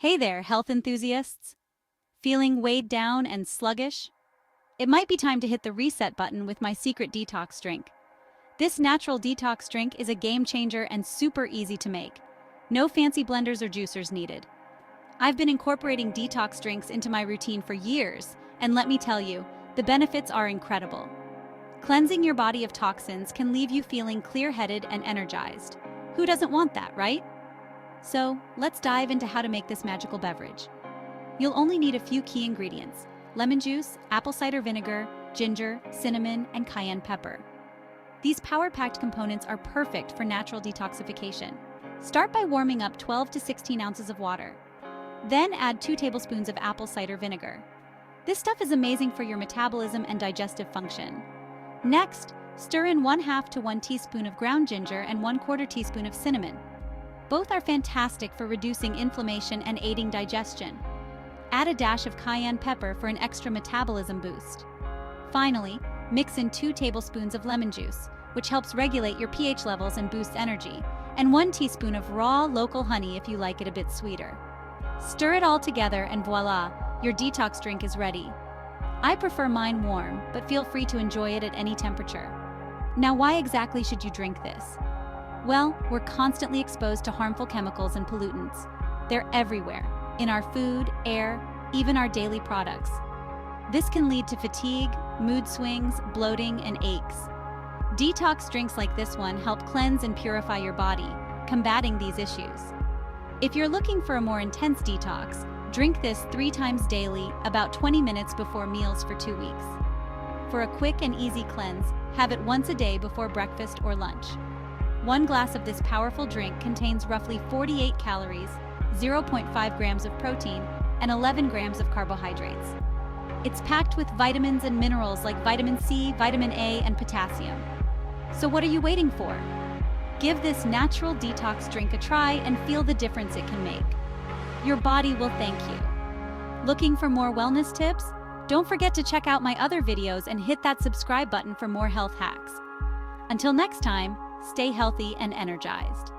Hey there, health enthusiasts! Feeling weighed down and sluggish? It might be time to hit the reset button with my secret detox drink. This natural detox drink is a game changer and super easy to make. No fancy blenders or juicers needed. I've been incorporating detox drinks into my routine for years, and let me tell you, the benefits are incredible. Cleansing your body of toxins can leave you feeling clear-headed and energized. Who doesn't want that, right? So, let's dive into how to make this magical beverage. You'll only need a few key ingredients: lemon juice, apple cider vinegar, ginger, cinnamon, and cayenne pepper. These power-packed components are perfect for natural detoxification. Start by warming up 12 to 16 ounces of water. Then add 2 tablespoons of apple cider vinegar. This stuff is amazing for your metabolism and digestive function. Next, stir in 1/2 to 1 teaspoon of ground ginger and 1/4 teaspoon of cinnamon. Both are fantastic for reducing inflammation and aiding digestion. Add a dash of cayenne pepper for an extra metabolism boost. Finally, mix in 2 tablespoons of lemon juice, which helps regulate your pH levels and boosts energy, and 1 teaspoon of raw, local honey if you like it a bit sweeter. Stir it all together and voila, your detox drink is ready. I prefer mine warm, but feel free to enjoy it at any temperature. Now, why exactly should you drink this? Well, we're constantly exposed to harmful chemicals and pollutants. They're everywhere, in our food, air, even our daily products. This can lead to fatigue, mood swings, bloating, and aches. Detox drinks like this one help cleanse and purify your body, combating these issues. If you're looking for a more intense detox, drink this 3 times daily, about 20 minutes before meals for 2 weeks. For a quick and easy cleanse, have it once a day before breakfast or lunch. 1 glass of this powerful drink contains roughly 48 calories, 0.5 grams of protein, and 11 grams of carbohydrates. It's packed with vitamins and minerals like vitamin C, vitamin A, and potassium. So what are you waiting for? Give this natural detox drink a try and feel the difference it can make. Your body will thank you. Looking for more wellness tips? Don't forget to check out my other videos and hit that subscribe button for more health hacks. Until next time, stay healthy and energized.